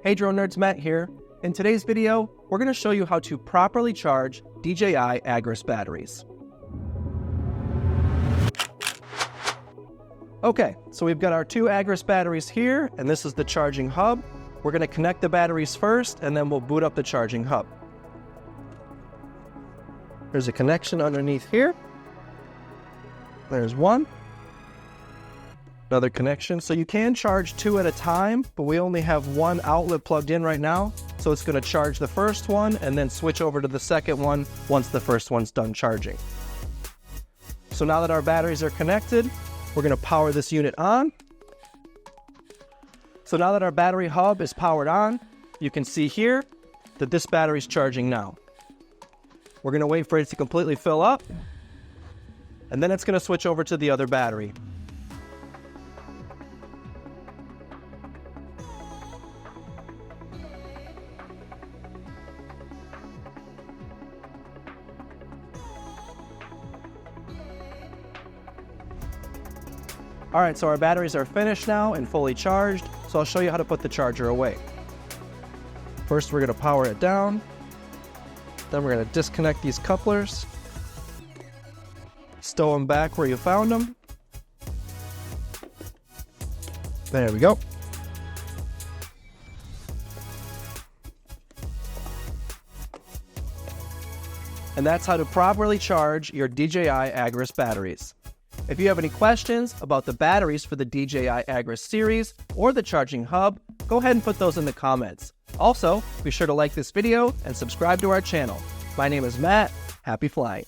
Hey Drone Nerds, Matt here. In today's video, we're going to show you how to properly charge DJI Agras batteries. Okay, so we've got our two Agras batteries here, and this is the charging hub. We're going to connect the batteries first, and then we'll boot up the charging hub. There's a connection underneath here. There's one. Another connection. So you can charge two at a time, but we only have one outlet plugged in right now. So it's going to charge the first one and then switch over to the second one once the first one's done charging. So now that our batteries are connected, we're going to power this unit on. So now that our battery hub is powered on, you can see here that this battery is charging now. We're going to wait for it to completely fill up, and then it's going to switch over to the other battery. Alright, so our batteries are finished now and fully charged, so I'll show you how to put the charger away. First, we're going to power it down. Then we're going to disconnect these couplers. Stow them back where you found them. There we go. And that's how to properly charge your DJI Agras batteries. If you have any questions about the batteries for the DJI Agras series or the charging hub, go ahead and put those in the comments. Also, be sure to like this video and subscribe to our channel. My name is Matt. Happy flying.